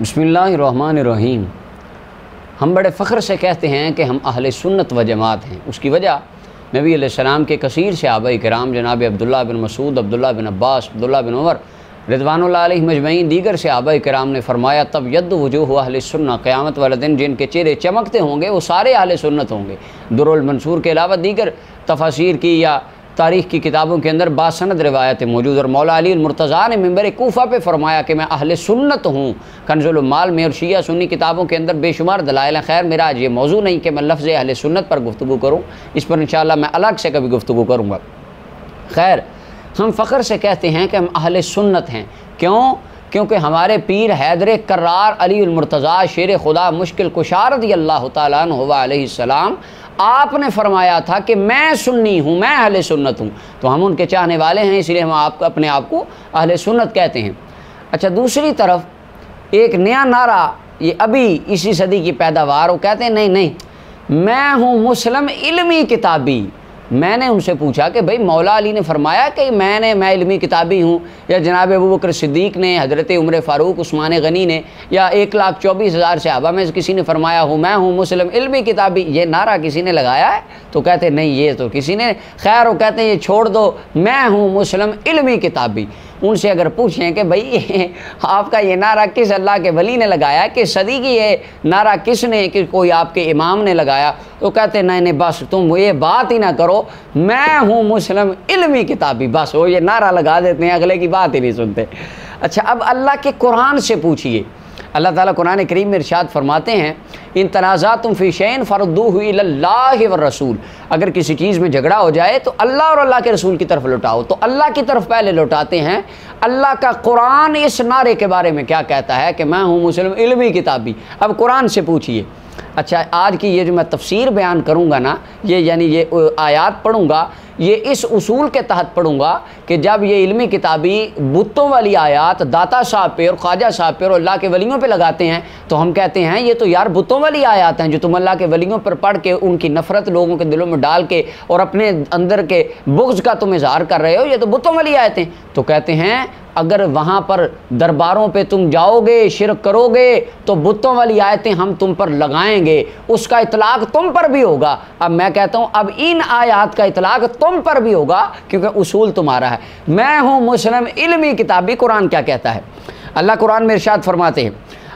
बिस्मिल्लाहिर्रहमानिर्रहीम। हम बड़े फ़ख्र से कहते हैं कि हम अहले सुन्नत व जमात हैं। उसकी वजह नबी अलैहिस्सलाम के कसीर सहाबाए किराम जनाब अब्दुल्लाह बिन मसूद, अब्दुल्लाह बिन अब्बास, अब्दुल्लाह बिन उमर रिज़वानुल्लाह अलैहिम अजमईन दीगर सहाबाए किराम ने फरमाया तब यद्दु वजूह अहले सुन्नत, क़यामत वाले दिन जिनके चेहरे चमकते होंगे वो सारे अहले सुन्नत होंगे। दुरुल मंसूर के अलावा दीगर तफासीर की या तारीख़ की किताबों के अंदर बासनद रिवायतें मौजूद। और मौला अली मुर्तज़ा ने मिंबर कूफ़ा पे फरमाया कि मैं अहले सुन्नत हूँ। कंज़ुल माल में और शिया सुन्नी किताबों के अंदर बेशुमार दलाइल हैं। खैर मेरा आज ये मौजू नहीं कि मैं लफ्ज़ अहले सुन्नत पर गुफ्तगू करूँ, इस पर इंशाअल्लाह मैं अलग से कभी गुफ्तगू करूँगा। खैर हम फ़ख्र से कहते हैं कि हम अहले सुन्नत हैं। क्यों? क्योंकि हमारे पीर हैदर कर्रार अली मुर्तज़ा शेर खुदा मुश्किल कुशा रज़ियल्लाहु तआला अन्हु अलैहिस्सलाम आपने फरमाया था कि मैं सुन्नी हूँ, मैं अहले सुन्नत हूँ। तो हम उनके चाहने वाले हैं, इसलिए हम आपको अपने आप को अहले सुन्नत कहते हैं। अच्छा, दूसरी तरफ एक नया नारा ये अभी इसी सदी की पैदावार, वो कहते हैं नहीं नहीं मैं हूँ मुस्लिम इल्मी किताबी। मैंने उनसे पूछा कि भाई मौला अली ने फरमाया कि मैं इल्मी किताबी हूँ, या जनाब अबू बकर सिद्दीक़ ने, हज़रत उमर फ़ारूक, उस्मान गनी ने, या 1,24,000 सहाबा में किसी ने फरमाया हूँ मैं हूँ मुस्लिम इल्मी किताबी। ये नारा किसी ने लगाया है? तो कहते नहीं ये तो किसी ने। खैर वो कहते हैं ये छोड़ दो, मैं हूँ मुस्लिम इल्मी किताबी। उनसे अगर पूछें कि भाई आपका ये नारा किस अल्लाह के वली ने लगाया, कि सदी की ये नारा किसने, कि कोई आपके इमाम ने लगाया? तो कहते नहीं नहीं बस तुम ये बात ही ना करो, मैं हूँ मुस्लिम इल्मी किताबी। बस वो ये नारा लगा देते हैं, अगले की बात ही नहीं सुनते। अच्छा, अब अल्लाह के कुरान से पूछिए। अल्लाह ताला कुरान करीम में इरशाद फरमाते हैं इन तनाज़ातुम फ़ी शैइन फ़रुद्दूहु इलल्लाहि व रसूल। अगर किसी चीज़ में झगड़ा हो जाए तो अल्लाह और अल्लाह के रसूल की तरफ लौटाओ। तो अल्लाह की तरफ पहले लौटाते हैं। अल्लाह का कुरान इस नारे के बारे में क्या कहता है कि मैं हूँ मुस्लिम इल्मी किताबी। अब कुरान से पूछिए। अच्छा, आज की ये जो मैं तफसीर बयान करूँगा ना, ये यानी ये आयात पढ़ूँगा, ये इस उसूल के तहत पढ़ूँगा कि जब ये इल्मी किताबी बुतों वाली आयात दाता साहब पे और ख्वाजा साहब पे और अल्लाह के वलियों पे लगाते हैं तो हम कहते हैं ये तो यार बुतों वाली आयात हैं जो तुम अल्लाह के वलियों पर पढ़ के उनकी नफ़रत लोगों के दिलों में डाल के और अपने अंदर के बुग़्ज़ का तुम इज़हार कर रहे हो, ये तो बुतों वाली आयतें। तो कहते हैं अगर वहाँ पर दरबारों पे तुम जाओगे, शिरक करोगे, तो बुतों वाली आयतें हम तुम पर लगाएंगे, उसका इतलाक़ तुम पर भी होगा। अब मैं कहता हूँ अब इन आयात का इतलाक़ तुम पर भी होगा क्योंकि उसूल तुम्हारा है। मैं हूँ मुस्लिम इल्मी किताबी। कुरान क्या कहता है? अल्लाह कुरान में इरशाद फरमाते हैं,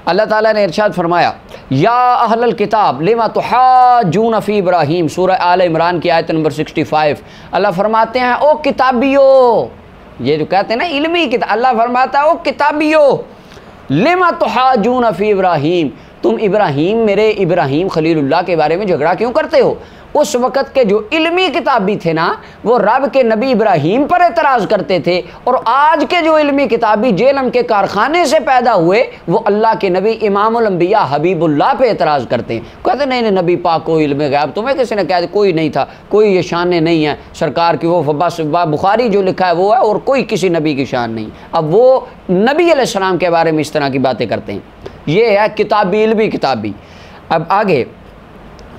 अल्लाह ताला ने इरशाद फरमाया या अहलल किताब लिमा तुहाज्जून फ़ी इब्राहीम, सूरह आल इमरान की आयत नंबर 65। अल्लाह फरमाते हैं ओ किताबियो, ये जो कहते हैं ना इल्मी किताब, अल्लाह फरमाता है ओ किताबियो लिमा तुहाज्जून फ़ी इब्राहीम, तुम इब्राहीम मेरे इब्राहीम खलीलुल्लाह के बारे में झगड़ा क्यों करते हो? उस वक़्त के जो इल्मी किताबी थे ना वो रब के नबी इब्राहीम पर एतराज़ करते थे, और आज के जो इल्मी किताबी जेलम के कारखाने से पैदा हुए वो अल्लाह के नबी इमामुल अंबिया हबीबुल्लाह पे एतराज़ करते हैं। कहते नहीं नहीं नबी पाक को इल्म गैब तुम्हें किसी ने कहा? कोई नहीं था, कोई ये शान नहीं है सरकार की, वो बस बुखारी जो लिखा है वो है और कोई किसी नबी की शान नहीं। अब वो नबी अलैहिस्सलाम के बारे में इस तरह की बातें करते हैं। ये है किताबी इल्मी किताबी। अब आगे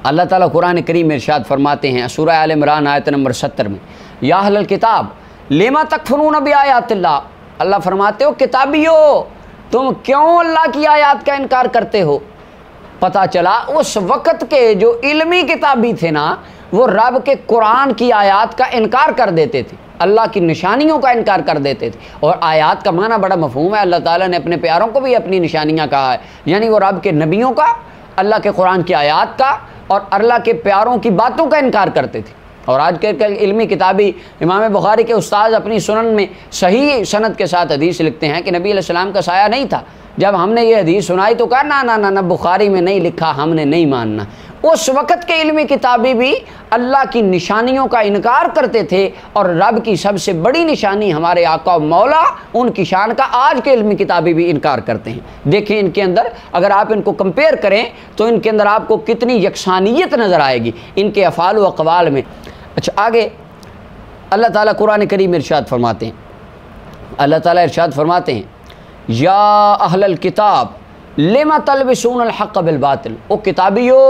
अल्लाह ताला कुरान करीम में इरशाद फरमाते हैं सूरह आल इमरान आयत नंबर 70 में या अहलल किताब लिमा तकफुरून बिआयातिल्लाह, अल्लाह फरमाते हो किताबियो तुम क्यों अल्लाह की आयत का इनकार करते हो? पता चला उस वक़्त के जो इल्मी किताबी थे ना वो रब के कुरान की आयत का इनकार कर देते थे, अल्लाह की निशानियों का इनकार कर देते थे। और आयत का माना बड़ा मफहूम है, अल्लाह ताला ने अपने प्यारों को भी अपनी निशानियाँ कहा है, यानी वो रब के नबियों का, अल्लाह के कुरान की आयत का और अल्लाह के प्यारों की बातों का इनकार करते थे। और आज के इल्मी किताबी इमाम बुखारी के उस्ताद अपनी सुनन में सही सनद के साथ हदीस लिखते हैं कि नबी अलैहिस्सलाम का साया नहीं था। जब हमने ये हदीस सुनाई तो कहा ना ना ना ना बुखारी में नहीं लिखा, हमने नहीं मानना। उस वक़्त के इल्मी किताबी भी अल्लाह की निशानियों का इनकार करते थे, और रब की सबसे बड़ी निशानी हमारे आका मौला उनकी शान का आज के इल्मी किताबी भी इनकार करते हैं। देखें इनके अंदर अगर आप इनको कंपेयर करें तो इनके अंदर आपको कितनी यकसानियत नज़र आएगी इनके अफ़ाल व अक़वाल में। अच्छा, आगे अल्लाह ताला कुरान करीम में इरशाद फरमाते हैं, अल्लाह ताला इरशाद फरमाते हैं या अहलल किताब लिमा तलबिसूनल हक़्क़ बिल बातिल, ओ किताबियो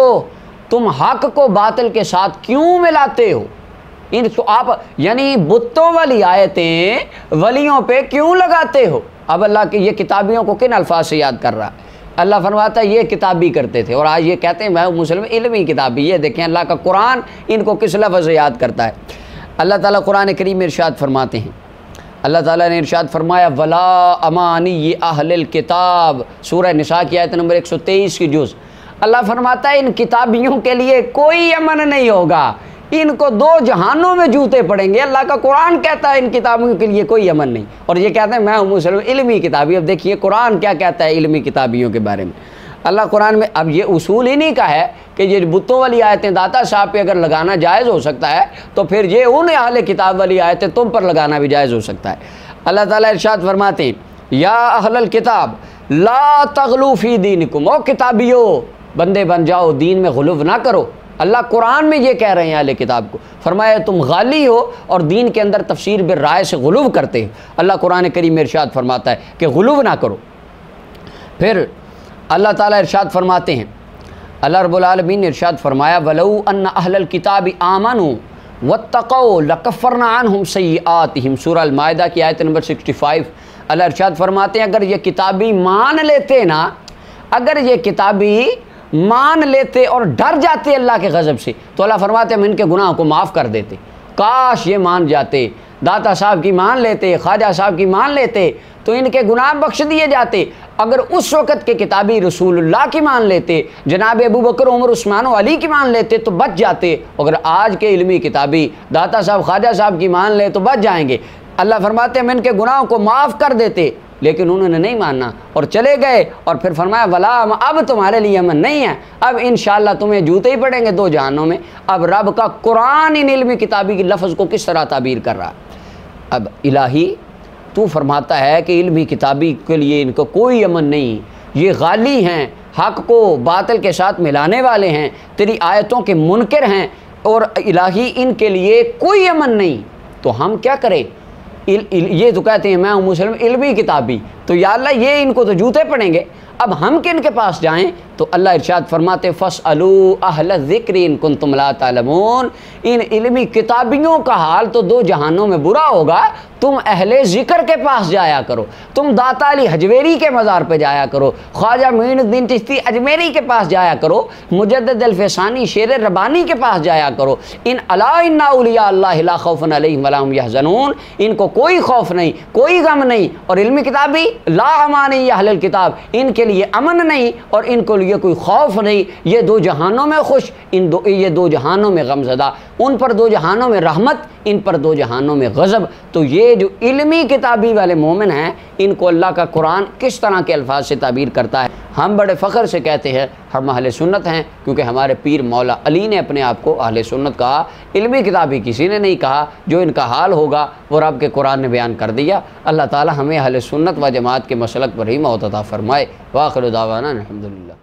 तुम हक़ को बातिल के साथ क्यों मिलाते हो? इन तो आप यानी बुतों वाली आयतें वलियों पे क्यों लगाते हो? अब अल्लाह के ये किताबियों को किन अल्फाज से याद कर रहा है? अल्लाह फरमाता है ये किताबी करते थे और आज ये कहते हैं मैं मुस्लिम इल्मी किताबी। ये देखें अल्लाह का कुरान इनको किस लफ्ज़ से याद करता है। अल्लाह ताला कुरान करीम में इरशाद फरमाते हैं, अल्लाह ताला ने इरशाद फरमाया वला अमानी अहलिल किताब, सूरह निसा की आयत नंबर 123 की जुज़। अल्लाह फरमाता है इन किताबियों के लिए कोई अमन नहीं होगा, इनको दो जहानों में जूते पड़ेंगे। अल्लाह का कुरान कहता है इन किताबों के लिए कोई अमन नहीं, और ये कहते हैं मैं हूँ मुस्लिम इल्मी किताबी। अब देखिए कुरान क्या कहता है इल्मी किताबियों के बारे में। अल्लाह कुरान में अब ये उसूल इन्हीं का है कि ये बुतों वाली आयतें दाता साहब पे अगर लगाना जायज़ हो सकता है तो फिर ये उन अहले किताब वाली आयतें तुम पर लगाना भी जायज़ हो सकता है। अल्लाह ताला इरशाद फरमाते हैं या अहलल किताब ला तगलू फी दीनिकुम, ओ किताबियो बंदे बन जाओ, दीन में गुलूव ना करो। अल्लाह कुरान में ये कह रहे हैं अहले किताब को, फरमाया तुम गाली हो और दीन के अंदर तफसीर बिर राय से गुलूव करते हो। अल्लाह कुरान करीम में इरशाद फरमाता है कि गुलूव ना करो। फिर अल्लाह ताला इरशाद फरमाते हैं, अल्लाह रब्बुल आलमीन ने इरशाद फरमाया वलौ अन्न अहलल किताबि आमनू वत्तक़ौ लकफ़रना अन्हुम सय्यिआतिहिम, सूरह अल माइदा की आयत नंबर 65। अल्लाह इरशाद फरमाते हैं अगर ये किताबी मान लेते ना, अगर ये किताबी मान लेते और डर जाते अल्लाह के गज़ब से, तो अल्लाह फरमाते हम इनके गुनाहों को माफ़ कर देते। काश ये मान जाते, दाता साहब की मान लेते, ख्वाजा साहब की मान लेते तो इनके गुनाह बख्श दिए जाते। अगर उस वक़्त के किताबी रसूलुल्लाह की मान लेते, जनाब अबू बकर उमर उस्मान अली की मान लेते तो बच जाते। अगर आज के इल्मी किताबी दाता साहब ख्वाजा साहब की मान ले तो बच जाएंगे। अल्लाह फरमाते हम इनके गुनाहों को माफ़ कर देते, लेकिन उन्होंने नहीं मानना और चले गए। और फिर फरमाया वला अब तुम्हारे लिए अमन नहीं है, अब इंशाअल्लाह तुम्हें जूते ही पड़ेंगे दो जहानों में। अब रब का कुरान इन इल्मी किताबी के लफ्ज़ को किस तरह ताबीर कर रहा है। अब इलाही तू फरमाता है कि इल्मी किताबी के लिए इनको कोई अमन नहीं, ये गाली हैं, हक़ को बातिल के साथ मिलाने वाले हैं, तेरी आयतों के मुनकिर हैं, और इलाही इनके लिए कोई अमन नहीं। तो हम क्या करें? ये तो कहते हैं मैं हूँ मुस्लिम इल्मी किताबी, तो या अल्लाह ये इनको तो जूते पड़ेंगे। अब हम किन के पास जाएं? तो अल्लाह इरशाद फरमाते फस्अलू अहल ज़िक्र इन कुंतुम ला तालमून, इन इल्मी किताबियों का हाल तो दो जहानों में बुरा होगा। तुम अहले ज़िक्र के पास जाया करो, तुम दाता अली हजवेरी के मज़ार पे जाया करो, ख्वाजा मुईनुद्दीन चिश्ती अजमेरी के पास जाया करो, मुजद्दिद अल-फ़सानी शेर रब्बानी के पास जाया करो। इन अला इन्ना औलिया अल्लाह ला खौफुन अलैहिम वला हुम यहज़नून, इनको कोई खौफ नहीं, कोई गम नहीं। और इल्मी किताबी ला अमानी अहलल किताब, इनके लिए अमन नहीं और इनको लिए कोई खौफ नहीं। ये दो जहानों में खुश, ये दो जहानों में गमज़दा, उन पर दो जहानों में रहमत, इन पर दो जहानों में गज़ब। तो ये जो इल्मी किताबी वाले मोमिन हैं इनको अल्लाह का कुरान किस तरह के अल्फाज से ताबीर करता है। हम बड़े फ़ख्र से कहते हैं हम अहले सुन्नत हैं, क्योंकि हमारे पीर मौला अली ने अपने आप को अहले सुन्नत कहा, इल्मी किताबी किसी ने नहीं कहा। जो इनका हाल होगा वो रब के कुरान ने बयान कर दिया। अल्लाह ताला हमें अहले सुन्नत व जमात के मसलक पर ही मौत अता फ़रमाए। व आखिर दावाना अल्हम्दुलिल्लाह।